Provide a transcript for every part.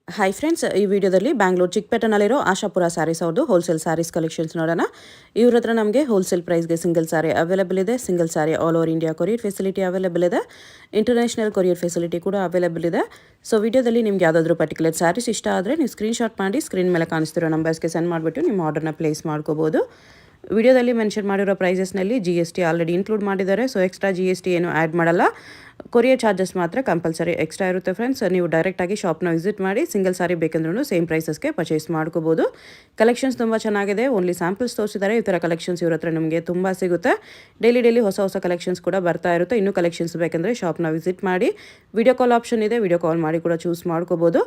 Hi friends, ಈ ವಿಡಿಯೋದಲ್ಲಿ ಬ್ಯಾಂಗ್ಳೂರು ಚಿಕ್ಕಪೇಟೆನಲ್ಲಿರೋ ಆಶಾಪುರ ಸ್ಯಾರೀಸ್ ಅವ್ರದ್ದು ಹೋಲ್ಸೇಲ್ ಸ್ಯಾರೀಸ್ ಕಲೆಕ್ಷನ್ಸ್ ನೋಡೋಣ. ಇವ್ರ ಹತ್ರ ನಮಗೆ ಹೋಲ್ಸೇಲ್ ಪ್ರೈಸ್ಗೆ ಸಿಂಗಲ್ ಸ್ಯಾರಿ ಅವೈಲೇಬಲ್ ಇದೆ. Single sari all over India courier facility available ಇದೆ. ಇಂಟರ್ನ್ಯಾಷನಲ್ ಕೊರಿಯರ್ ಫೆಸಿಲಿಟಿ ಕೂಡ ಅವೈಲೇಬಲ್ ಇದೆ. ಸೊ ವಿಡಿಯೋದಲ್ಲಿ ನಿಮ್ಗೆ ಯಾವುದಾದ್ರೂ ಪರ್ಟಿಕ್ಯುಲರ್ ಸ್ಯಾರೀಸ್ ಇಷ್ಟ ಆದರೆ ನೀವು ಸ್ಕ್ರೀನ್ಶಾಟ್ ಮಾಡಿ ಸ್ಕ್ರೀನ್ ಮೇಲೆ ಕಾಣಿಸ್ತಿರೋ ನಂಬರ್ಸ್ಗೆ ಸೆಂಡ್ ಮಾಡಿಬಿಟ್ಟು ನಿಮ್ಮ ಆರ್ಡರ್ನ ಪ್ಲೇಸ್ ಮಾಡ್ಕೋಬೋದು. ವಿಡಿಯೋದಲ್ಲಿ ಮೆನ್ಷನ್ ಮಾಡಿರೋ ಪ್ರೈಸಸ್ನಲ್ಲಿ GST ಆಲ್ರೆಡಿ ಇನ್ಕ್ಲೂಡ್ ಮಾಡಿದ್ದಾರೆ. ಸೊ ಎಕ್ಸ್ಟ್ರಾ GST ಏನು ಆ್ಯಡ್ ಮಾಡಲ್ಲ. ಕೊರಿಯರ್ ಚಾರ್ಜಸ್ ಮಾತ್ರ ಕಂಪಲ್ಸರಿ ಎಕ್ಸ್ಟ್ರಾ ಇರುತ್ತೆ ಫ್ರೆಂಡ್ಸ್. ನೀವು ಡೈರೆಕ್ಟಾಗಿ ಶಾಪ್ನ ವಿಸಿಟ್ ಮಾಡಿ ಸಿಂಗಲ್ ಸಾರಿ ಬೇಕಂದ್ರೂ ಸೇಮ್ ಪ್ರೈಸಸ್ಗೆ ಪರ್ಚೇಸ್ ಮಾಡ್ಕೋಬೋದು. ಕಲೆಕ್ಷನ್ಸ್ ತುಂಬ ಚೆನ್ನಾಗಿದೆ. ಓನ್ಲಿ ಸ್ಯಾಂಪಲ್ಸ್ ತೋರಿಸಿದ್ದಾರೆ. ಈ ಥರ ಕಲೆಕ್ಷನ್ಸ್ ಇವ್ರ ಹತ್ರ ನಿಮಗೆ ತುಂಬ ಸಿಗುತ್ತೆ. ಡೈಲಿ ಹೊಸ ಕಲೆಕ್ಷನ್ಸ್ ಕೂಡ ಬರ್ತಾ ಇರುತ್ತೆ. ಇನ್ನೂ ಕಲೆಕ್ಷನ್ಸ್ ಬೇಕಂದರೆ ಶಾಪ್ನ ವಿಸಿಟ್ ಮಾಡಿ. ವಿಡಿಯೋ ಕಾಲ್ ಆಪ್ಷನ್ ಇದೆ, ವಿಡಿಯೋ ಕಾಲ್ ಮಾಡಿ ಕೂಡ ಚೂಸ್ ಮಾಡ್ಕೋಬೋದು.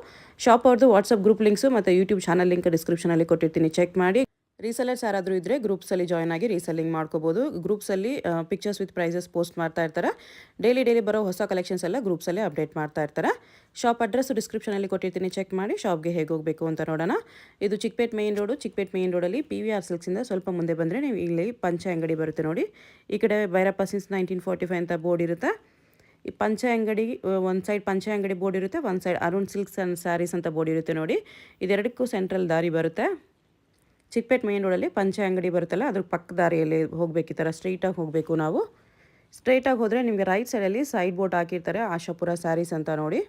ಶಾಪ್ ಅವ್ರದ್ದು ವಾಟ್ಸಪ್ ಗ್ರೂಪ್ ಲಿಂಕ್ಸು ಮತ್ತು ಯೂಟ್ಯೂಬ್ ಚಾನಲ್ ಲಿಂಕ್ ಡಿಸ್ಕ್ರಿಪ್ಷನಲ್ಲಿ ಕೊಟ್ಟಿರ್ತೀನಿ, ಚೆಕ್ ಮಾಡಿ. ರೀಸೆಲರ್ಸ್ ಯಾರಾದರೂ ಇದ್ದರೆ ಗ್ರೂಪ್ಸಲ್ಲಿ ಜಾಯ್ನ್ ಆಗಿ ರೀಸೆಲ್ಲಿಂಗ್ ಮಾಡ್ಕೋಬೋದು. ಗ್ರೂಪ್ಸಲ್ಲಿ ಪಿಕ್ಚರ್ಸ್ ವಿತ್ ಪ್ರೈಸಸ್ ಪೋಸ್ಟ್ ಮಾಡ್ತಾ ಇರ್ತಾರೆ. ಡೈಲಿ ಬರೋ ಹೊಸ ಕಲೆಕ್ಷನ್ಸ್ ಎಲ್ಲ ಗ್ರೂಪ್ಸಲ್ಲೇ ಅಪ್ಡೇಟ್ ಮಾಡ್ತಾ ಇರ್ತಾರೆ. ಶಾಪ್ ಅಡ್ರೆಸ್ ಡಿಸ್ಕ್ರಿಪ್ಷನಲ್ಲಿ ಕೊಟ್ಟಿರ್ತೀನಿ, ಚೆಕ್ ಮಾಡಿ. ಶಾಪ್ಗೆ ಹೇಗೆ ಹೋಗಬೇಕು ಅಂತ ನೋಡೋಣ. ಇದು ಚಿಕ್ಕಪೇಟೆ ಮೇನ್ ರೋಡಲ್ಲಿ PVR ಸಿಲ್ಕ್ಸಿಂದ ಸ್ವಲ್ಪ ಮುಂದೆ ಬಂದರೆ ನೀವು ಇಲ್ಲಿ ಪಂಚ ಅಂಗಡಿ ಬರುತ್ತೆ ನೋಡಿ. ಈ ಕಡೆ ಭೈರಪ್ಪ ಸಿನ್ಸ್ 1945 ಅಂತ ಬೋರ್ಡ್ ಇರುತ್ತೆ. ಈ ಪಂಚ ಅಂಗಡಿ ಒಂದು ಸೈಡ್ ಪಂಚ ಅಂಗಡಿ ಬೋರ್ಡ್ ಇರುತ್ತೆ, ಒಂದು side Arun silks and sarees ಅಂತ ಬೋರ್ಡ್ ಇರುತ್ತೆ ನೋಡಿ. ಇದೆರಡಕ್ಕೂ ಸೆಂಟ್ರಲ್ ದಾರಿ ಬರುತ್ತೆ. ಚಿಕ್ಕಪೇಟೆ ಮೇನ್ ರೋಡಲ್ಲಿ ಪಂಚೆ ಅಂಗಡಿ ಬರುತ್ತಲ್ಲ, ಅದ್ರ ಪಕ್ಕ ದಾರಿಯಲ್ಲಿ ಹೋಗಬೇಕು. ಈ ಥರ ಸ್ಟ್ರೈಟಾಗಿ ಹೋಗಬೇಕು. ನಾವು ಸ್ಟ್ರೈಟಾಗಿ ಹೋದರೆ ನಿಮಗೆ ರೈಟ್ ಸೈಡಲ್ಲಿ ಸೈಡ್ ಬೋರ್ಡ್ ಹಾಕಿರ್ತಾರೆ, ಆಶಾಪುರ ಸ್ಯಾರೀಸ್ ಅಂತ ನೋಡಿ.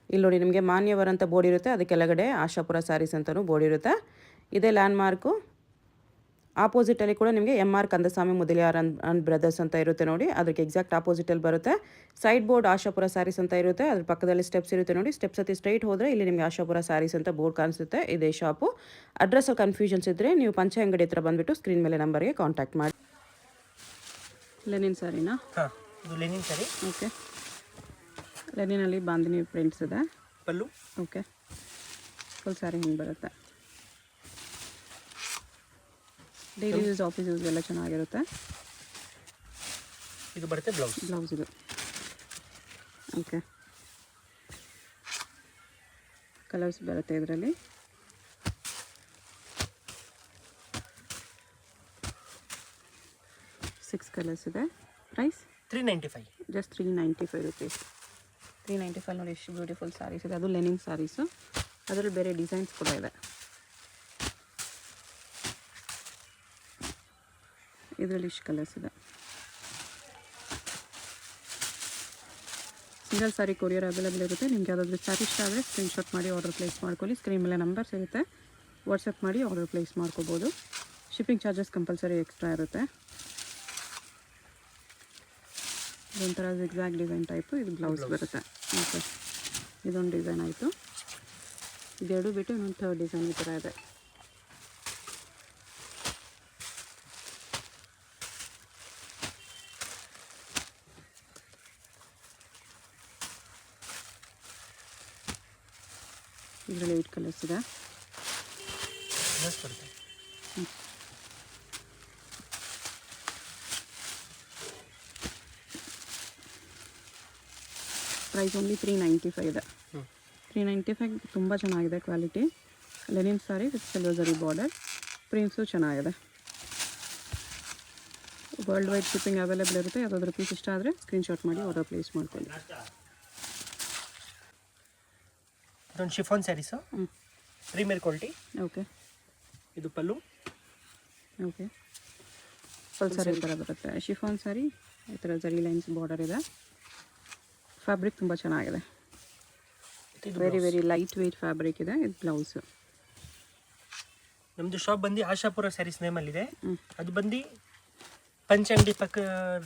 ಇಲ್ಲಿ ನೋಡಿ ನಿಮಗೆ ಮಾನ್ಯವರ್ ಅಂತ ಬೋರ್ಡ್ ಇರುತ್ತೆ, ಅದಕ್ಕೆ ಕೆಳಗಡೆ ಆಶಾಪುರ ಸ್ಯಾರೀಸ್ ಅಂತಲೂ ಬೋರ್ಡ್ ಇರುತ್ತೆ. ಇದೇ ಲ್ಯಾಂಡ್ ಮಾರ್ಕು. ಆಪೋಸಿಟಲ್ಲಿ ಕೂಡ ನಿಮಗೆ MR Kandaswamy Mudaliar and brothers ಅಂತ ಇರುತ್ತೆ ನೋಡಿ. ಅದಕ್ಕೆ ಎಕ್ಸಾಕ್ಟ್ ಆಪೋಸಿಟಲ್ಲಿ ಬರುತ್ತೆ. ಸೈಡ್ ಬೋರ್ಡ್ ಆಶಾಪುರ ಸ್ಯಾರೀಸ್ ಅಂತ ಇರುತ್ತೆ, ಅದ್ರ ಪಕ್ಕದಲ್ಲಿ ಸ್ಟೆಪ್ಸ್ ಇರುತ್ತೆ ನೋಡಿ. ಸ್ಟೆಪ್ಸ್ ಹತ್ತಿ ಸ್ಟ್ರೈಟ್ ಹೋದರೆ ಇಲ್ಲಿ ನಿಮಗೆ ಆಶಾಪುರ ಸ್ಯಾರೀಸ್ ಅಂತ ಬೋರ್ಡ್ ಕಾಣಿಸುತ್ತೆ. ಇದೇ ಶಾಪು. ಅಡ್ರೆಸ್ಸಲ್ಲಿ ಕನ್ಫ್ಯೂಷನ್ಸ್ ಇದ್ದರೆ ನೀವು ಪಂಚೆ ಅಂಗಡಿ ಹತ್ರ ಬಂದುಬಿಟ್ಟು ಸ್ಕ್ರೀನ್ ಮೇಲೆ ನಂಬರ್ಗೆ ಕಾಂಟ್ಯಾಕ್ಟ್ ಮಾಡಿ. ಲೆನಿನ್ ಸ್ಯಾರಿನಾ? ಹಾಂ, ಇದು ಲೆನಿನ್ ಸ್ಯಾರಿ. ಓಕೆ. ಲೆನಿನಲ್ಲಿ ಬಾಂದಿನಿ ಪ್ರಿಂಟ್ಸ್ ಇದೆ. ಪಲ್ಲು. ಓಕೆ. ಫುಲ್ ಸ್ಯಾರಿ ಹಿಂಗೆ ಬರುತ್ತೆ. ಡೈಲಿ ಯೂಸ್, ಆಫೀಸ್ ಯೂಸ್ ಎಲ್ಲ ಚೆನ್ನಾಗಿರುತ್ತೆ. ಇದು ಬರುತ್ತೆ ಬ್ಲೌಸ್ ಇದು. ಓಕೆ. ಕಲರ್ಸ್ ಬರುತ್ತೆ ಇದರಲ್ಲಿ. ಸಿಕ್ಸ್ ಕಲರ್ಸ್ ಇದೆ. ಪ್ರೈಸ್ 395. Just 395 rupees. 395 ನೋಡಿ, ಎಷ್ಟು ಬ್ಯೂಟಿಫುಲ್ ಸ್ಯಾರೀಸ್ ಇದೆ. ಅದು ಲೆನಿನ್ ಸ್ಯಾರೀಸು. ಅದರಲ್ಲಿ ಬೇರೆ ಡಿಸೈನ್ಸ್ ಕೂಡ ಇದೆ. ಇದರಲ್ಲಿ ಇಷ್ಟು ಕಲರ್ಸ್ ಇದೆ. ಸಿಂಗಲ್ ಸಾರಿ ಕೊರಿಯರ್ ಅವೈಲೇಬಲ್ ಇರುತ್ತೆ. ನಿಮ್ಗೆ ಯಾವುದಾದ್ರೂ ಸ್ಯಾರಿ ಇಷ್ಟ ಆದರೆ ಸ್ಕ್ರೀನ್ಶಾಟ್ ಮಾಡಿ ಆರ್ಡರ್ ಪ್ಲೇಸ್ ಮಾಡ್ಕೊಳ್ಳಿ. ಸ್ಕ್ರೀನ್ ಮೇಲೆ ನಂಬರ್ಸ್ ಇರುತ್ತೆ, ವಾಟ್ಸಪ್ ಮಾಡಿ ಆರ್ಡರ್ ಪ್ಲೇಸ್ ಮಾಡ್ಕೋಬೋದು. ಶಿಪ್ಪಿಂಗ್ ಚಾರ್ಜಸ್ ಕಂಪಲ್ಸರಿ ಎಕ್ಸ್ಟ್ರಾ ಇರುತ್ತೆ. ಇದೊಂಥರ ಜಿಗ್ಜಾಗ್ ಡಿಸೈನ್ ಟೈಪು. ಇದು ಬ್ಲೌಸ್ ಬರುತ್ತೆ. ಓಕೆ. ಇದೊಂದು ಡಿಸೈನ್ ಆಯಿತು. ಇದೆರಡು ಬಿಟ್ಟು ಇನ್ನೊಂದು ಥರ್ಡ್ ಡಿಸೈನ್ ಈ ಥರ ಇದೆ. ಇದರಲ್ಲಿ 8 ಕಲರ್ಸ್ ಇದೆ. ಪ್ರೈಸ್ ಓನ್ಲಿ 395 ಇದೆ. 395 ತುಂಬ ಚೆನ್ನಾಗಿದೆ quality. Lenin sorry with silver zari border. Prints ಚೆನ್ನಾಗಿದೆ. ವರ್ಲ್ಡ್ ವೈಡ್ ಶಿಪ್ಪಿಂಗ್ ಅವೈಲೇಬಲ್ ಇರುತ್ತೆ. ಯಾವುದಾದ್ರೂ ಪೀಸ್ ಇಷ್ಟ ಆದರೆ ಸ್ಕ್ರೀನ್ಶಾಟ್ ಮಾಡಿ ಆರ್ಡರ್ ಪ್ಲೇಸ್ ಮಾಡ್ಕೊಳ್ಳಿ. ಇದೊಂದು chiffon sarees, premier quality. Okay. ಇದು ಪಲ್ಲು. ಓಕೆ. ಫುಲ್ ಸಾರಿ ಈ ಥರ ಬರುತ್ತೆ. ಶಿಫಾನ್ ಸಾರಿ ಈ ಥರ ಜರಿ ಲೈನ್ಸ್ ಬಾರ್ಡರ್ ಇದೆ. ಫ್ಯಾಬ್ರಿಕ್ ತುಂಬ ಚೆನ್ನಾಗಿದೆ. ವೆರಿ ಲೈಟ್ ವೆಯ್ಟ್ ಫ್ಯಾಬ್ರಿಕ್ ಇದೆ. ಇದು ಬ್ಲೌಸು. ನಮ್ಮದು ಶಾಪ್ ಬಂದು ಆಶಾಪುರ ಸ್ಯಾರೀಸ್ ನೇಮಲ್ಲಿದೆ. ಅದು ಬಂದು ಪಂಚಂಗಡಿ ಪಕ್ಕ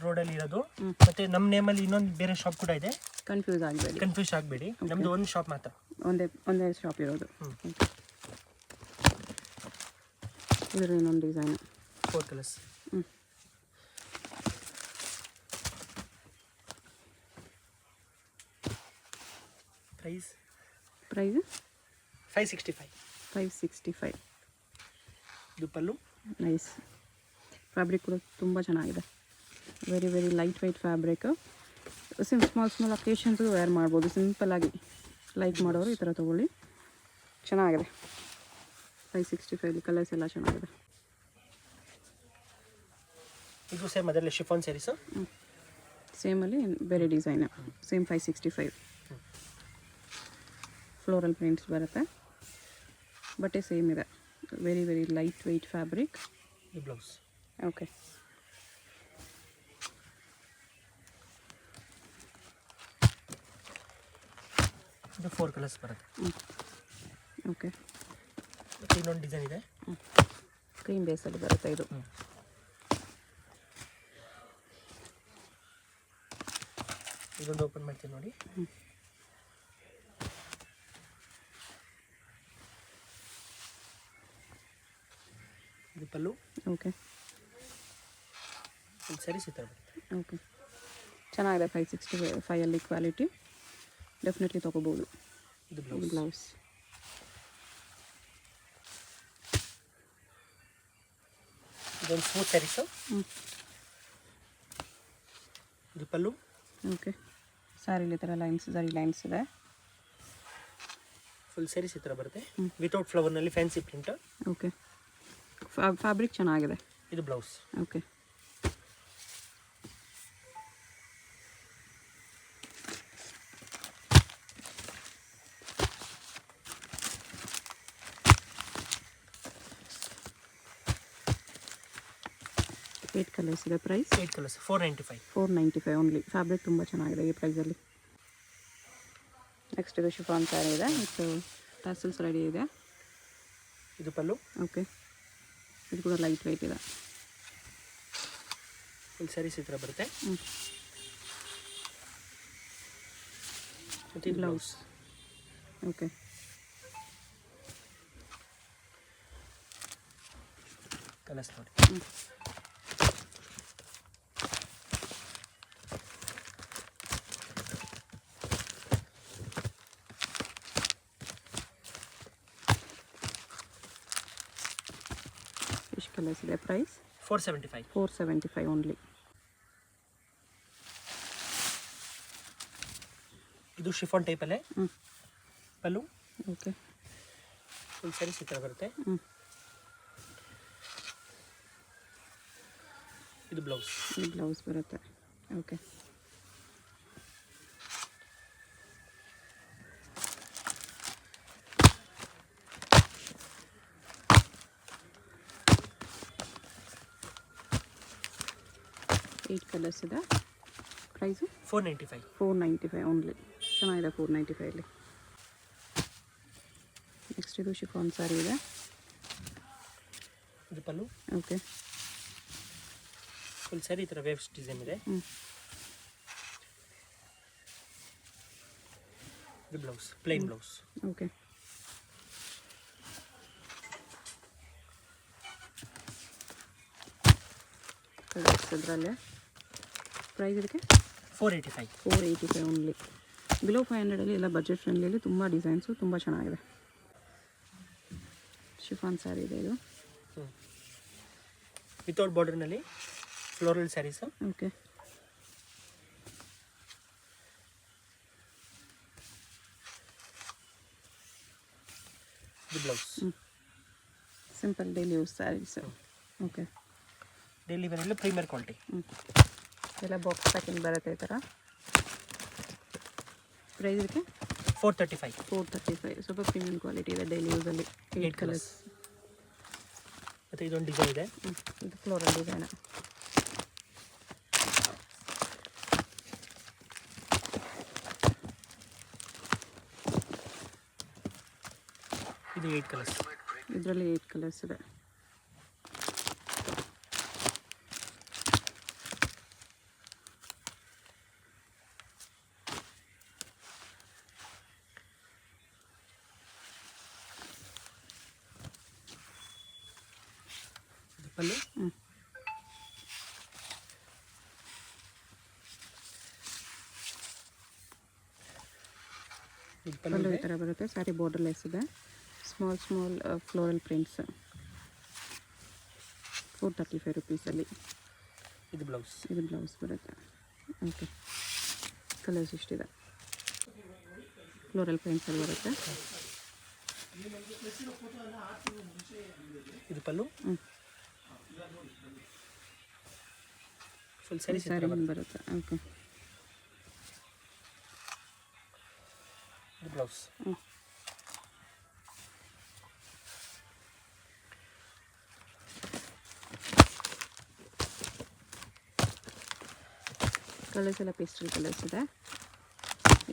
ರೋಡಲ್ಲಿ ಇರೋದು. ಮತ್ತು ನಮ್ಮ ನೇಮಲ್ಲಿ ಇನ್ನೊಂದು ಬೇರೆ ಶಾಪ್ ಕೂಡ ಇದೆ. ಕನ್ಫ್ಯೂಸ್ ಆಗಬೇಡಿ. ನಮ್ಮದು ಒಂದು ಶಾಪ್ ಮಾತ್ರ, ಒಂದೇ ಶಾಪ್ ಇರೋದು. ಇದರ ಇನ್ನೊಂದು ಡಿಸೈನ್. 4 ಕಲರ್ಸ್. ಪ್ರೈಸ್ 565. ಇದು ಪಲ್ಲು. ನೈಸ್. ಫ್ಯಾಬ್ರಿಕ್ ಕೂಡ ತುಂಬ ಚೆನ್ನಾಗಿದೆ. Very light weight fabric. Small occasions wear ಮಾಡ್ಬೋದು. ಸಿಂಪಲ್ಲಾಗಿ ಲೈಕ್ ಮಾಡೋರು ಈ ಥರ ತೊಗೊಳ್ಳಿ. ಚೆನ್ನಾಗಿದೆ. 565 ಕಲರ್ಸ್ ಎಲ್ಲ ಚೆನ್ನಾಗಿದೆ. ಇದು ಸೇಮ್ ಅದರಲ್ಲಿ ಶಿಫಾನ್ ಸ್ಯಾರೀಸು. ಸೇಮಲ್ಲಿ ಬೇರೆ ಡಿಸೈನ್. ಸೇಮ್ 565. ಫ್ಲೋರಲ್ ಪ್ರಿಂಟ್ಸ್ ಬರುತ್ತೆ. ಬಟ್ಟೆ ಸೇಮ್ ಇದೆ, very very light weight fabric. ಇದು ಬ್ಲೌಸ್. ಓಕೆ. ಇದು 4 ಕಲರ್ಸ್ ಬರುತ್ತೆ. ಓಕೆ. ಮತ್ತು ಇನ್ನೊಂದು ಡಿಸೈನ್ ಇದೆ, ಕ್ರೀಮ್ ಬೇಸಲ್ಲಿ ಬರುತ್ತೆ ಇದು. ಇದೊಂದು ಓಪನ್ ಮಾಡ್ತೀನಿ ನೋಡಿ. ಇದು ಪಲ್ಲು. ಓಕೆ. ಇದು ಸ್ಯಾರೀಸ್ ಈ ಥರ ಬರುತ್ತೆ. ಓಕೆ, ಚೆನ್ನಾಗಿದೆ. 565 ಕ್ವಾಲಿಟಿ, ಡೆಫಿನೆಟ್ಲಿ ತೊಗೋಬೋದು. ಇದು ಬ್ಲೌಸ್. ಇದೊಂದು ಸ್ಮೂತ್ ಸ್ಯಾರೀಸು. ಇದು ಪಲ್ಲು. ಓಕೆ. ಸ್ಯಾರಿಲಿ ಈ ಥರ ಝರಿ ಲೈನ್ಸ್ ಇದೆ. ಫುಲ್ ಸ್ಯಾರೀಸ್ ಈ ಥರ ಬರುತ್ತೆ, ವಿತೌಟ್ ಫ್ಲವರ್ನಲ್ಲಿ ಫ್ಯಾನ್ಸಿ ಪ್ರಿಂಟ್. ಓಕೆ. ಫ್ಯಾಬ್ರಿಕ್ ಚೆನ್ನಾಗಿದೆ. ಇದು ಬ್ಲೌಸ್. ಓಕೆ. ಏಟ್ ಕಲರ್ಸ್ ಇದೆ. Price 8 colours 495. 495 ಓನ್ಲಿ. ಫ್ಯಾಬ್ರಿಕ್ ತುಂಬ ಚೆನ್ನಾಗಿದೆ ಈ ಪ್ರೈಸಲ್ಲಿ. ನೆಕ್ಸ್ಟ್ ಇದು ಶಿಫಾನ್ ಸ್ಯಾರಿ ಇದೆ, ಇದು ಟಸಲ್ಸ್ ರೆಡಿ ಇದೆ. ಇದು ಪಲ್ಲು. ಓಕೆ. ಇದು ಕೂಡ ಲೈಟ್ ವೆಯ್ಟ್ ಇದೆ. ಫುಲ್ ಸ್ಯಾರೀಸ್ ಈ ಥರ ಬರುತ್ತೆ. ಮತ್ತು ಇದು ಬ್ಲೌಸ್. ಓಕೆ. ಕಲರ್ಸ್ ನೋಡಿ. ಎಷ್ಟು ಕಲರ್ಸ್ ಇದೆ. ಪ್ರೈಸ್ 475. 475 ಓನ್ಲಿ. ಇದು ಶಿಫಾನ್ ಟೈಪಲ್ಲೇ ಪಲ್ಲು. ಓಕೆ. ಫುಲ್ ಸ್ಯಾರೀಸ್ ಈ ಥರ ಬರುತ್ತೆ. ಇದು ಬ್ಲೌಸ್. ಇದು ಬ್ಲೌಸ್ ಬರುತ್ತೆ. ಓಕೆ. ಏಟ್ ಕಲರ್ಸ್ ಇದೆ. ಪ್ರೈಸು 495. 495 ಓನ್ಲಿ. ಚೆನ್ನಾಗಿದೆ 495ಅಲ್ಲಿ. ನೆಕ್ಸ್ಟ್ ಇದು ಶಿಫಾನ್ ಸ್ಯಾರಿ ಇದೆ. ಇದು ಪಲ್ಲು. ಓಕೆ. ಫುಲ್ ಸ್ಯಾರಿ ಈ ಥರ ವೇವ್ಸ್ ಡಿಸೈನ್ ಇದೆ. ಇದು blouse, plane blouse. Okay. Colours ಇದರಲ್ಲೇ. ಪ್ರೈಸ್ ಇದಕ್ಕೆ 485. 485 ಓನ್ಲಿ. ಬಿಲೋ 500ಅಲ್ಲಿ ಎಲ್ಲ ಬಜೆಟ್ ಫ್ರೆಂಡ್ಲಿಯಲ್ಲಿ ತುಂಬ ಡಿಸೈನ್ಸು ತುಂಬ ಚೆನ್ನಾಗಿದೆ. ಶಿಫಾನ್ ಸ್ಯಾರಿ ಇದೆ ಇದು. ವಿತೌಟ್ ಬಾರ್ಡರ್ನಲ್ಲಿ ಫ್ಲೋರಲ್ ಸ್ಯಾರೀಸ್. ಓಕೆ. ಇದು blouse. Simple daily use saris. Okay. Daily ವೇರಲ್ಲಿ ಪ್ರೀಮಿಯರ್ ಕ್ವಾಲಿಟಿ. ಎಲ್ಲ ಬಾಕ್ಸ್ ಪ್ಯಾಕಿಂಗ್ ಬರುತ್ತೆ ಈ ಥರ. ಪ್ರೈಸ್ ಇದಕ್ಕೆ 435. 435. ಸ್ವಲ್ಪ ಪ್ರೀಮಿಯಂ ಕ್ವಾಲಿಟಿ ಇದೆ ಡೈಲಿ ಯೂಸಲ್ಲಿ. 8 ಕಲರ್ಸ್. ಮತ್ತು ಇದೊಂದು ಡಿಸೈನ್ ಇದೆ. ಇದು ಫ್ಲೋರಲ್ ಡಿಸೈನ್. ಇದು 8 ಕಲರ್ಸ್. ಇದರಲ್ಲಿ 8 ಕಲರ್ಸ್ ಇದೆ. ಇದು ಪಲ್ಲು. ಇದು ಪಲ್ಲು ಈ ಥರ ಬರುತ್ತೆ. ಸ್ಯಾರಿ ಬಾರ್ಡರ್ಲೆಸ್ ಇದೆ. Small floral prints. 435 ರುಪೀಸಲ್ಲಿ. ಇದು ಬ್ಲೌಸ್. ಇದು ಬ್ಲೌಸ್ ಬರುತ್ತೆ. ಓಕೆ. ಕಲರ್ಸ್ ಇಷ್ಟಿದೆ. ಫ್ಲೋರಲ್ ಪ್ರಿಂಟ್ಸಲ್ಲಿ ಬರುತ್ತೆ. ಇದು ಪಲ್ಲು. ಫುಲ್ ಸ್ಯಾರಿ ಬರುತ್ತೆ. ಓಕೆ. ಇದು ಬ್ಲೌಸ್. ಕಲರ್ಸ್ ಎಲ್ಲ ಪೇಸ್ಟಲ್ ಕಲರ್ಸ್ ಇದೆ.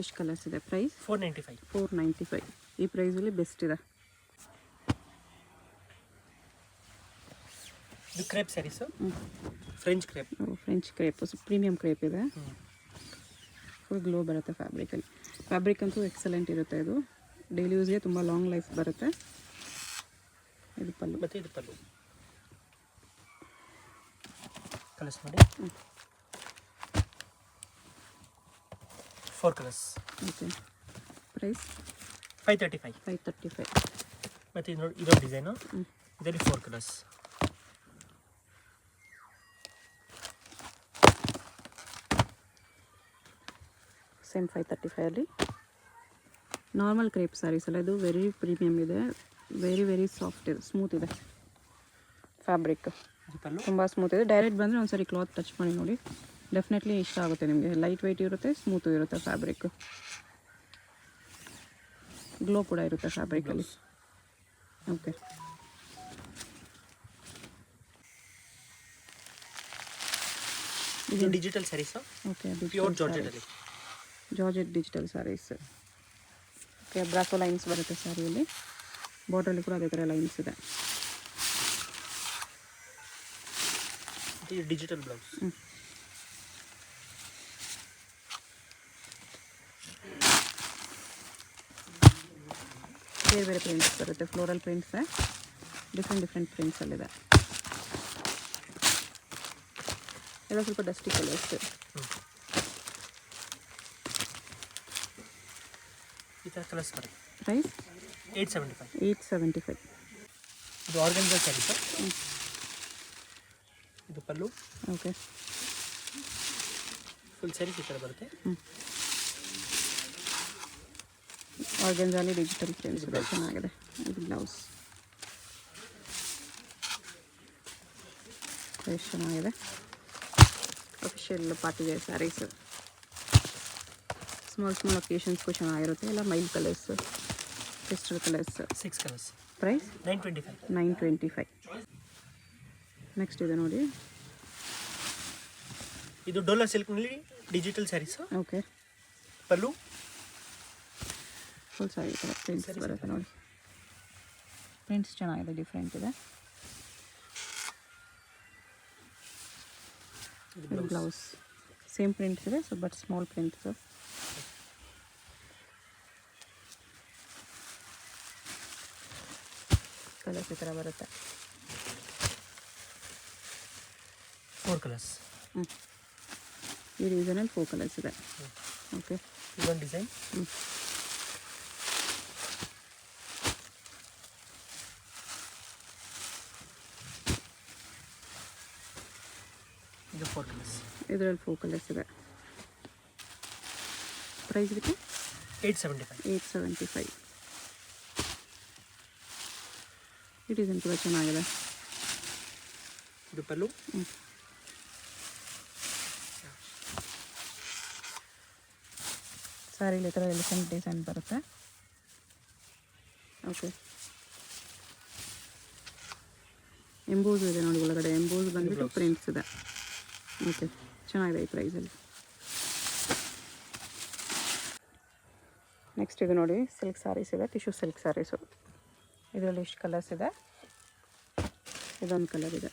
ಎಷ್ಟು ಕಲರ್ಸ್ ಇದೆ? ಪ್ರೈಸ್ 495. 495. ಈ ಪ್ರೈಸಲ್ಲಿ ಬೆಸ್ಟ್ ಇದೆ. ಇದು crepe sarees, French crepe. French crepe, premium crepe ಇದೆ. ಫುಲ್ ಗ್ಲೋ ಬರುತ್ತೆ ಫ್ಯಾಬ್ರಿಕಲ್ಲಿ. ಫ್ಯಾಬ್ರಿಕ್ ಅಂತೂ ಎಕ್ಸಲೆಂಟ್ ಇರುತ್ತೆ. ಇದು ಡೈಲಿ ಯೂಸ್ಗೆ ತುಂಬ ಲಾಂಗ್ ಲೈಫ್ ಬರುತ್ತೆ. ಇದು ಪಲ್ಲು. ಮತ್ತು ಇದು ಪಲ್ಲು. ಕಲರ್ಸ್ ನೋಡಿ, 4 ಕಲರ್ಸ್. ಓಕೆ. ಪ್ರೈಸ್ 535. 535. ಮತ್ತು ಇದು ನೋಡಿ, ಇದೊಂದು ಡಿಸೈನು, ಇದರಲ್ಲಿ 4 colours. Same 535 normal crepe sarees ಅಲ್ಲ, ಇದು ವೆರಿ ಪ್ರೀಮಿಯಮ್ ಇದೆ. ವೆರಿ ಸಾಫ್ಟ್ ಇದೆ, ಸ್ಮೂತ್ ಇದೆ ಫ್ಯಾಬ್ರಿಕ್. ತುಂಬ ಸ್ಮೂತ್ ಇದೆ. ಡೈರೆಕ್ಟ್ ಬಂದರೆ ಒಂದ್ಸರಿ ಕ್ಲಾತ್ ಟಚ್ ಮಾಡಿ ನೋಡಿ, ಡೆಫಿನೆಟ್ಲಿ ಇಷ್ಟ ಆಗುತ್ತೆ ನಿಮಗೆ. ಲೈಟ್ ವೆಯ್ಟ್ ಇರುತ್ತೆ, ಸ್ಮೂತು ಇರುತ್ತೆ ಫ್ಯಾಬ್ರಿಕ್. ಗ್ಲೋ ಕೂಡ ಇರುತ್ತೆ ಫ್ಯಾಬ್ರಿಕಲ್ಲಿ. ಓಕೆ. ಇದು ಡಿಜಿಟಲ್ ಸ್ಯಾರೀಸು. ಓಕೆ. ಪ್ಯೂರ್ ಜಾರ್ಜೆಟಲ್ಲಿ. Georgette digital saris. Okay. Brasso lines ಬರುತ್ತೆ ಸ್ಯಾರಿಯಲ್ಲಿ. ಬಾರ್ಡ್ರಲ್ಲಿ ಕೂಡ ಅದೇ ಥರ ಲೈನ್ಸ್ ಇದೆ. ಇದು ಡಿಜಿಟಲ್ ಬ್ಲೌಸ್. ಬೇರೆ ಪ್ರಿಂಟ್ಸ್ ಬರುತ್ತೆ. ಫ್ಲೋರಲ್ ಪ್ರಿಂಟ್ಸ್, ಡಿಫ್ರೆಂಟ್ ಪ್ರಿಂಟ್ಸಲ್ಲಿದೆ. ಎಲ್ಲ ಸ್ವಲ್ಪ ಡಸ್ಟಿ ಕಲರ್ಸ್. ಈ ಥರ ಕಲರ್ಸ್ ಬರುತ್ತೆ. ಪ್ರೈಸ್ 875. 875. ಇದು ಆರ್ಗನ್ಜಾ ಸ್ಯಾರೀಸು. ಇದು ಪಲ್ಲು. ಓಕೆ. ಫುಲ್ ಸ್ಯಾರೀಸ್ ಈ ಥರ ಬರುತ್ತೆ. ಆರ್ಗನ್ಜಾಲಿ ಡಿಜಿಟಲ್ ಪ್ರಿಂಟ್ಸ್ ಇದೆ, ಚೆನ್ನಾಗಿದೆ. ಇದು ಬ್ಲೌಸ್. ಎಷ್ಟು ಚೆನ್ನಾಗಿದೆ. Official party wear saris. Small ಅಕೇಶನ್ಸ್ಗೂ ಚೆನ್ನಾಗಿರುತ್ತೆ. ಎಲ್ಲ mild colours, pastel colours. 6 colours. Price 925. 925. Next ಇದೆ ನೋಡಿ, ಇದು ಡೋಲಾ ಸಿಲ್ಕ್ನಲ್ಲಿ digital saris. Okay. Pallu. Full sari ಥರ ಪ್ರಿಂಟ್ಸ್ ಬರುತ್ತೆ ನೋಡಿ. ಪ್ರಿಂಟ್ಸ್ ಚೆನ್ನಾಗಿದೆ, ಡಿಫ್ರೆಂಟ್ ಇದೆ. ಇದು ಬ್ಲೌಸ್. ಸೇಮ್ ಪ್ರಿಂಟ್ಸ್ ಇದೆ, so but small prints. Colours ಈ ಥರ ಬರುತ್ತೆ. 4 ಕಲರ್ಸ್. ಈ ರೀಸನಲ್ಲಿ 4 ಕಲರ್ಸ್ ಇದೆ. ಓಕೆ. ಇದೊಂದು ಡಿಸೈನ್. ಇದು 4 ಕಲರ್ಸ್. ಇದರಲ್ಲಿ 4 ಕಲರ್ಸ್ ಇದೆ. ಪ್ರೈಸ್ ಇದಕ್ಕೆ 875. 875. ಈ ಡಿಸೈನ್ ಕೂಡ ಚೆನ್ನಾಗಿದೆ. ಇದು ಪಲ್ಲು. ಸ್ಯಾರಿಲಿ ಈ ಥರ ಎಲಿಫೆಂಟ್ ಡಿಸೈನ್ ಬರುತ್ತೆ. ಓಕೆ. ಎಂಬೋಸ್ ಇದೆ ನೋಡಿ ಒಳಗಡೆ. ಎಂಬೋಸ್ ಬಂದುಬಿಟ್ಟು ಪ್ರಿಂಟ್ಸ್ ಇದೆ. ಓಕೆ. ಚೆನ್ನಾಗಿದೆ ಈ ಪ್ರೈಸಲ್ಲಿ. ನೆಕ್ಸ್ಟ್ ಇದು ನೋಡಿ, ಸಿಲ್ಕ್ ಸ್ಯಾರೀಸ್ ಇದೆ. Tissue silk sarees. ಇದರಲ್ಲಿ ಇಷ್ಟು ಕಲರ್ಸ್ ಇದೆ. ಇದೊಂದು ಕಲರ್ ಇದೆ.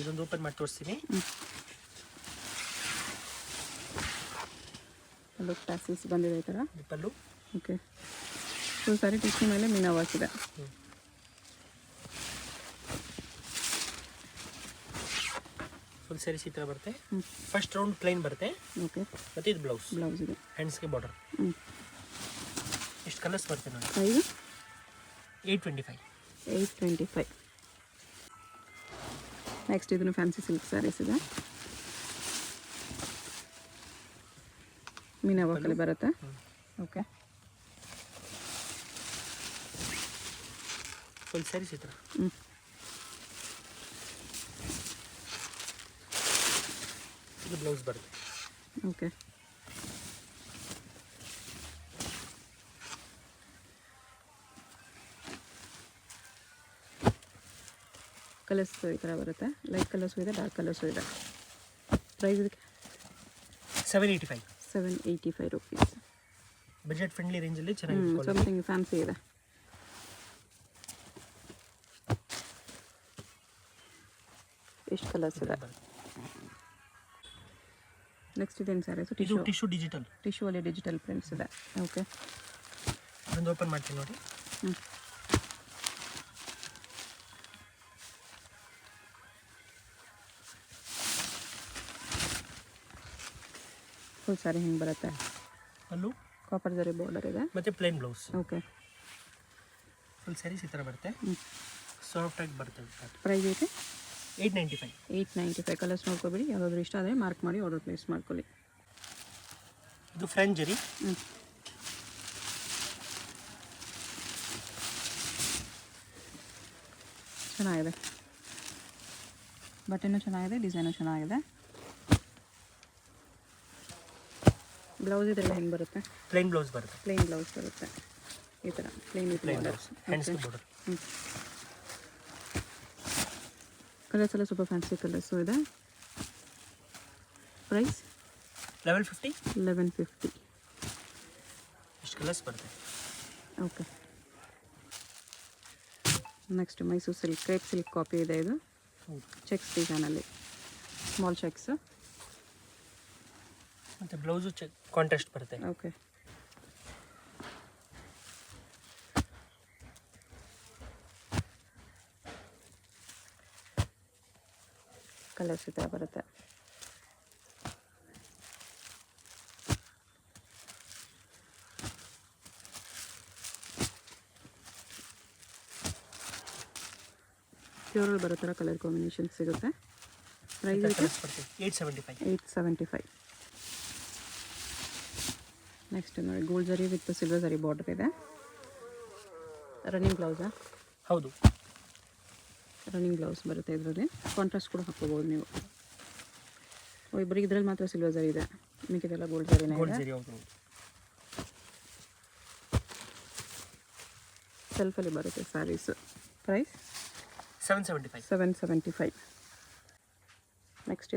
ಇದೊಂದು ಓಪನ್ ಮಾಡಿ ತೋರಿಸ್ತೀನಿ. ಅಲ್ಲೂ ಟ್ಯಾಸಿಲ್ಸ್ ಬಂದಿದೆ ಈ ಥರ. ಇದು pallu. Okay. Full sari tissue ಮೇಲೆ ಮೀನಾ ವರ್ಕ್ ಇದೆ. ಫುಲ್ ಸ್ಯಾರೀಸ್ ಈ ಥರ ಬರುತ್ತೆ. ಫಸ್ಟ್ ರೌಂಡ್ ಪ್ಲೈನ್ ಬರುತ್ತೆ. ಓಕೆ. ಮತ್ತು ಇದು ಬ್ಲೌಸ್. ಬ್ಲೌಸ್ ಇದೆ. ಹ್ಯಾಂಡ್ಸ್ಗೆ ಬಾರ್ಡರ್. ಎಷ್ಟು ಕಲರ್ಸ್ ಬರುತ್ತೆ ನೋಡಿ. ಪ್ರೈಸ್ 825. 825. ನೆಕ್ಸ್ಟ್ ಇದನ್ನು ಫ್ಯಾನ್ಸಿ ಸಿಲ್ಕ್ ಸ್ಯಾರೀಸ್ ಇದೆ. ಮೀನಾ ವರ್ಕಲ್ಲಿ ಬರುತ್ತೆ. ಓಕೆ. ಫುಲ್ ಸ್ಯಾರೀಸ್ ಈ ಥರ. ಇದು ಬ್ಲೌಸ್ ಬರುತ್ತೆ. ಓಕೆ. ಕಲರ್ಸು ಈ ಥರ ಬರುತ್ತೆ. ಲೈಟ್ ಕಲರ್ಸು ಇದೆ, ಡಾರ್ಕ್ ಕಲರ್ಸು ಇದೆ. ಪ್ರೈಸ್ ಇದಕ್ಕೆ 785. 785 ರುಪೀಸ್. ಬಜೆಟ್ ಫ್ರೆಂಡ್ಲಿ ರೇಂಜಲ್ಲಿ ಚೆನ್ನಾಗಿ ಸಮಥಿಂಗ್ ಫ್ಯಾನ್ಸಿ ಇದೆ. ಎಷ್ಟು ಕಲರ್ಸ್ ಇದೆ. ನೆಕ್ಸ್ಟ್ ಇದೇನು ಸ್ಯಾರೀಸ್? ಇದು ಟಿಶ್ಯೂ ಡಿಜಿಟಲ್. ಟಿಶ್ಯೂ ಅಲ್ಲಿ ಡಿಜಿಟಲ್ ಪ್ರಿಂಟ್ಸ್ ಇದೆ. ಓಕೆ, ಒಂದು ಓಪನ್ ಮಾಡ್ತೀನಿ ನೋಡಿ. ಫುಲ್ ಸ್ಯಾರಿ ಹಿಂಗೆ ಬರುತ್ತೆ. ಅಲ್ಲೂ ಕಾಪರ್ ಜರಿ ಬಾರ್ಡರ್ ಇದೆ ಮತ್ತು plain blouse. Okay, full saris ಈ ಥರ ಬರುತ್ತೆ. ಸಾಫ್ಟಾಗಿ ಬರುತ್ತೆ. ಪ್ರೈಸ್ ಐತೆ 895. 895. ಕಲರ್ಸ್ ನೋಡ್ಕೊಬೇಡಿ, ಯಾವುದಾದ್ರು ಇಷ್ಟ ಆದರೆ ಮಾರ್ಕ್ ಮಾಡಿ ಆರ್ಡರ್ ಪ್ಲೇಸ್ ಮಾಡ್ಕೊಳ್ಳಿ. ಇದು ಫ್ರೆಂಚ್ ಜರಿ. ಚೆನ್ನಾಗಿದೆ, ಬಟ್ಟೆನೂ ಚೆನ್ನಾಗಿದೆ, ಡಿಸೈನು ಚೆನ್ನಾಗಿದೆ. ಬ್ಲೌಸ್ ಇದೆಲ್ಲ ಹೆಂಗೆ ಬರುತ್ತೆ? ಪ್ಲೇನ್ ಬ್ಲೌಸ್ ಬರುತ್ತೆ. ಪ್ಲೇನ್ ಬ್ಲೌಸ್ ಬರುತ್ತೆ ಈ ಥರ, plane with borders. Border. Colours ಎಲ್ಲ ಸ್ವಲ್ಪ ಫ್ಯಾನ್ಸಿ ಕಲರ್ಸು ಇದೆ. ಪ್ರೈಸ್ 1150. 1150. ಇಷ್ಟು ಕಲರ್ಸ್ ಬರುತ್ತೆ. Okay, next Mysuru silk, crepe silk copy ಇದೆ. ಇದು ಚೆಕ್ಸ್ ಡಿಸೈನಲ್ಲಿ, ಸ್ಮಾಲ್ ಚೆಕ್ಸ್ ಮತ್ತು ಬ್ಲೌಸು ಕಾಂಟ್ರಾಸ್ಟ್ ಬರುತ್ತೆ. ಓಕೆ, ಕಲರ್ಸ್ ಈ ಥರ ಬರುತ್ತೆ. ಪ್ಯೂರಲ್ಲಿ ಬರೋ ಥರ ಕಲರ್ ಕಾಂಬಿನೇಷನ್ ಸಿಗುತ್ತೆ. ಪ್ರೈಸ್ 875. 875. ನೆಕ್ಸ್ಟ್ ನೋಡಿ, gold zari with silver zari border ಇದೆ. ರನ್ನಿಂಗ್ ಬ್ಲೌಸಾ? ಹೌದು, ರನ್ನಿಂಗ್ ಬ್ಲೌಸ್ ಬರುತ್ತೆ. ಇದರಲ್ಲಿ ಕಾಂಟ್ರಾಸ್ಟ್ ಕೂಡ ಹಾಕ್ಕೋಬೋದು ನೀವು. ಇಬ್ಬರಿಗೆ ಇದರಲ್ಲಿ ಮಾತ್ರ ಸಿಲ್ವರ್ ಜರಿ ಇದೆ, ಮಿಕ್ಕಿದೆಲ್ಲ ಗೋಲ್ಡ್ ಜರಿನೇ ಇದೆ. ಸೆಲ್ಫಲ್ಲಿ ಬರುತ್ತೆ ಸ್ಯಾರೀಸು. ಪ್ರೈಸ್ 775. 775. ನೆಕ್ಸ್ಟ್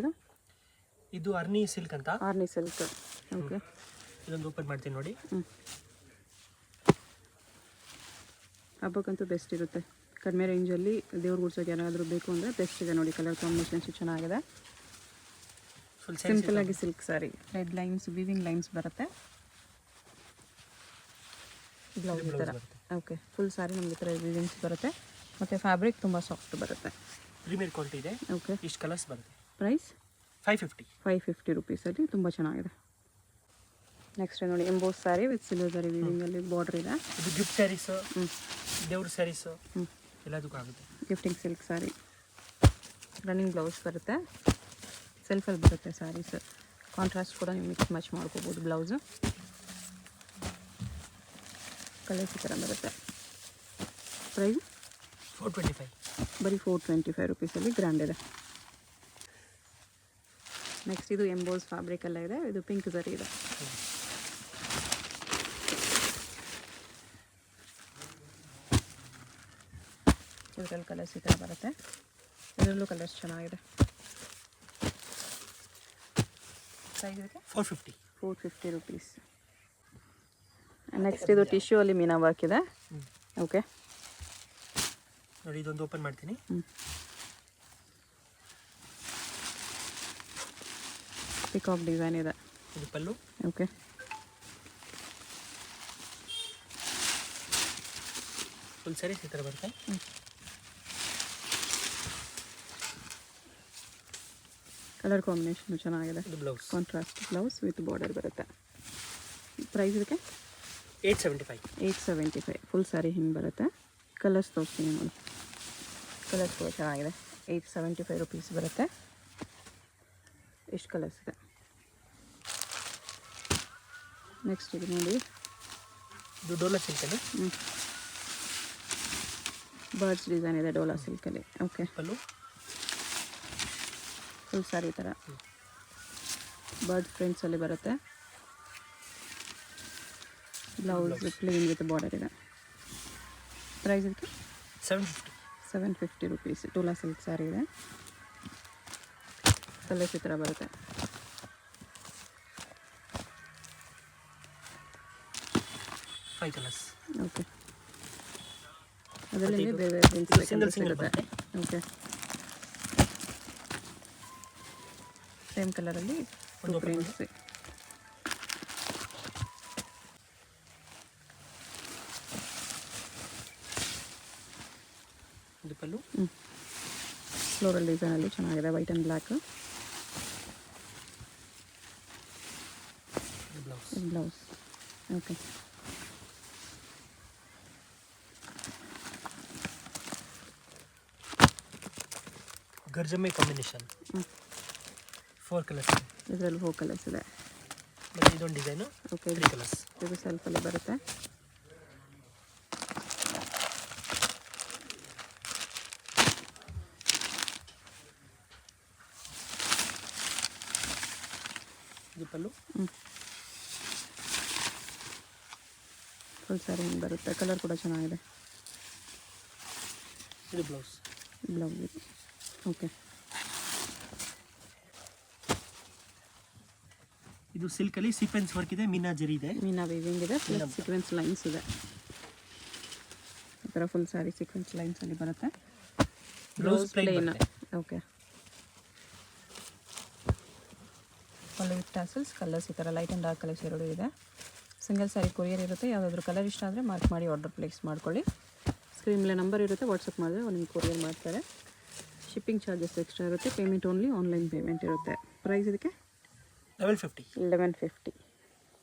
ಇದು ಅರ್ನಿ ಸಿಲ್ಕ್ ಅಂತ. ಆರ್ನಿ ಸಿಲ್ಕ್. ಓಕೆ, ಇದೊಂದು ಓಪನ್ ಮಾಡ್ತೀನಿ ನೋಡಿ. ಹಬ್ಬಕ್ಕಂತೂ ಬೆಸ್ಟ್ ಇರುತ್ತೆ. ಕಡಿಮೆ ರೇಂಜಲ್ಲಿ ದೇವ್ರ ಗುಡ್ಸೋಕೆ ಏನಾದರೂ ಬೇಕು ಅಂದರೆ ಬೆಸ್ಟ್ ಇದೆ ನೋಡಿ. ಕಲರ್ ಕಾಂಬಿನೇಷನ್ಸ್ ಚೆನ್ನಾಗಿದೆ. ಸಿಂಪಲ್ ಆಗಿ silk sari, red lines, viewing lines ಬರುತ್ತೆ. ಬ್ಲೌಸ್ ಈ ಥರ. ಓಕೆ, ಫುಲ್ ಸ್ಯಾರಿ ನಮಗೆ ಈ ಥರ ವಿವಿಂಗ್ಸ್ ಬರುತ್ತೆ ಮತ್ತು ಫ್ಯಾಬ್ರಿಕ್ ತುಂಬ ಸಾಫ್ಟ್ ಬರುತ್ತೆ. ಪ್ರೀಮಿಯರ್ ಕ್ವಾಲಿಟಿ ಇದೆ. ಓಕೆ, ಇಷ್ಟು ಕಲರ್ಸ್ ಬರುತ್ತೆ. ಪ್ರೈಸ್ 550. 550 ರುಪೀಸಲ್ಲಿ ತುಂಬ ಚೆನ್ನಾಗಿದೆ. ನೆಕ್ಸ್ಟ್ ನೋಡಿ, ಎಂಬೋಸ್ ಸ್ಯಾರಿ ವಿತ್ ಸಿಲ್ವರ್ ಜರಿ ವಿವಿಂಗಲ್ಲಿ ಬಾರ್ಡರ್ ಇದೆ. ಇದು ಗಿಫ್ಟ್ ಸ್ಯಾರೀಸು, ದೇವ್ರ ಸ್ಯಾರೀಸು ಎಲ್ಲದಕ್ಕೂ ಆಗುತ್ತೆ. Gifting silk sari, running blouse ಬರುತ್ತೆ. ಸೆಲ್ಫಲ್ಲಿ ಬರುತ್ತೆ ಸ್ಯಾರೀಸ್. ಕಾಂಟ್ರಾಸ್ಟ್ ಕೂಡ ನೀವು ಮಿಕ್ಸ್ ಮ್ಯಾಚ್ ಮಾಡ್ಕೋಬೋದು. ಬ್ಲೌಸು ಕಲರ್ಸ್ ಈ ಥರ ಬರುತ್ತೆ. ಪ್ರೈಸ್ 425. ಬರೀ 425 ರುಪೀಸಲ್ಲಿ ಗ್ರ್ಯಾಂಡ್ ಇದೆ. ನೆಕ್ಸ್ಟ್ ಇದು ಎಂಬೋಸ್ ಫ್ಯಾಬ್ರಿಕ್ ಎಲ್ಲ ಇದೆ. ಇದು ಪಿಂಕ್ ಜರಿ ಇದೆ. ಇದರಲ್ಲಿ ಕಲರ್ಸ್ ಈ ಥರ ಬರುತ್ತೆ. ಇದರಲ್ಲೂ ಕಲರ್ಸ್ ಚೆನ್ನಾಗಿದೆ. ಪ್ರೈಸ್ ಇದಕ್ಕೆ 450 ರುಪೀಸ್. ನೆಕ್ಸ್ಟ್ ಇದು ಟಿಶ್ಯೂ ಅಲ್ಲಿ ಮೀನಾ ವರ್ಕ್ ಇದೆ. ಓಕೆ, ನೋಡಿ ಇದೊಂದು ಓಪನ್ ಮಾಡ್ತೀನಿ. ಪಿಕಾಕ್ ಡಿಸೈನ್ ಇದೆ. ಇದು ಪಲ್ಲು. ಓಕೆ, ಫುಲ್ ಸ್ಯಾರೀಸ್ ಈ ಥರ ಬರುತ್ತೆ. ಕಲರ್ ಕಾಂಬಿನೇಷನ್ ಚೆನ್ನಾಗಿದೆ. ಇದು blouse, contrast blouse with border ಬರುತ್ತೆ. ಪ್ರೈಸ್ ಇದಕ್ಕೆ 875. 875. ಫುಲ್ ಸ್ಯಾರಿ ಹಿಂಗೆ ಬರುತ್ತೆ. ಕಲರ್ಸ್ ತೋರಿಸ್ತೀನಿ ನೋಡಿ. ಕಲರ್ಸ್ ಕೂಡ ಚೆನ್ನಾಗಿದೆ. 875 ರುಪೀಸ್ ಬರುತ್ತೆ. ಎಷ್ಟು ಕಲರ್ಸ್ ಇದೆ. ನೆಕ್ಸ್ಟ್ ಇದು ನೋಡಿ, ಇದು ಡೋಲಾ ಸಿಲ್ಕಲ್ಲಿ ಬರ್ಡ್ಸ್ ಡಿಸೈನ್ ಇದೆ ಡೋಲಾ ಸಿಲ್ಕಲ್ಲಿ. ಓಕೆ, ಪಲ್ಲು ಫುಲ್ ಸ್ಯಾರಿ ಥರ ಬರ್ಡ್ ಪ್ರಿಂಟ್ಸಲ್ಲಿ ಬರುತ್ತೆ. ಬ್ಲೌಸ್ ಪ್ಲೇನ್ ವಿತ್ ಬಾರ್ಡರ್ ಇದೆ. ಪ್ರೈಸ್ ಇದಕ್ಕೆ 750. 750 rupees. ಟೂಲಾ ಸಿಲ್ಕ್ ಸ್ಯಾರಿ ಇದೆ. ಕಲರ್ಸ್ ಈ ಥರ ಬರುತ್ತೆ. Five colours. ಓಕೆ, ಅದರಲ್ಲಿ ಬೇರೆ ಬೇರೆ ಪ್ರಿಂಟ್ಸ್ ಸಿಂಗಲ್ ಸಿಂಗಲ್ ಬರುತ್ತೆ. ಬರುತ್ತೆ. ಓಕೆ, ಸೇಮ್ ಕಲರಲ್ಲಿ ಟೂ ಒಂದು ಪ್ರಿಂಟ್ಸ್. ಇದು ಪಲ್ಲು. ಫ್ಲೋರಲ್ ಡಿಸೈನಲ್ಲಿ ಚೆನ್ನಾಗಿದೆ, white and black. Blouse. Blouse. Okay, ಗರ್ಜಮ್ಮೆ ಕಾಂಬಿನೇಷನ್. 4 ಕಲರ್ಸ್. ಇದರಲ್ಲಿ 4 ಕಲರ್ಸ್ ಇದೆ. ಮತ್ತು ಇದೊಂದು ಡಿಸೈನು. Okay, 3 colours. ಇದು ಸೆಲ್ಫಲ್ಲಿ ಬರುತ್ತೆ. ಇದು ಪಲ್ಲು. ಫುಲ್ ಸ್ಯಾರಿ ಹಿಂಗೆ ಬರುತ್ತೆ. ಕಲರ್ ಕೂಡ ಚೆನ್ನಾಗಿದೆ. ಇದು ಬ್ಲೌಸ್. ಬ್ಲೌಸ್ ಇದು. ಓಕೆ, ಇದು ಸಿಲ್ಕಲ್ಲಿ ಸೀಕ್ವೆನ್ಸ್ ವರ್ಕ್ ಇದೆ, ಮೀನಾ ಜರಿ ಇದೆ. ಮೀನಾ ವೀವಿಂಗ್ ಇದೆ, ಪ್ಲಸ್ ಸೀಕ್ವೆನ್ಸ್ ಲೈನ್ಸ್ ಇದೆ. ಈ ಥರ ಫುಲ್ ಸ್ಯಾರಿ ಸೀಕ್ವೆನ್ಸ್ ಲೈನ್ಸಲ್ಲಿ ಬರುತ್ತೆ. Blouse plain. Okay, pallu with tassels. Colours ಈ ಥರ ಲೈಟ್ ಆ್ಯಂಡ್ ಡಾರ್ಕ್ ಕಲರ್ಸ್ ಎರಡು ಇದೆ. ಸಿಂಗಲ್ ಸ್ಯಾರಿ ಕೊರಿಯರ್ ಇರುತ್ತೆ. ಯಾವುದಾದ್ರೂ ಕಲರ್ ಇಷ್ಟ ಆದರೆ ಮಾರ್ಕ್ ಮಾಡಿ ಆರ್ಡರ್ ಪ್ಲೇಸ್ ಮಾಡ್ಕೊಳ್ಳಿ. ಸ್ಕ್ರೀನ್ಲೇ ನಂಬರ್ ಇರುತ್ತೆ, ವಾಟ್ಸಪ್ ಮಾಡಿದ್ರೆ ಅವ್ರು ನಿಮ್ಗೆ ಕೊರಿಯರ್ ಮಾಡ್ತಾರೆ. ಶಿಪ್ಪಿಂಗ್ ಚಾರ್ಜಸ್ ಎಕ್ಸ್ಟ್ರಾ ಇರುತ್ತೆ. ಪೇಮೆಂಟ್ ಓನ್ಲಿ ಆನ್ಲೈನ್ ಪೇಮೆಂಟ್ ಇರುತ್ತೆ. ಪ್ರೈಸ್ ಇದಕ್ಕೆ 1150. 1150.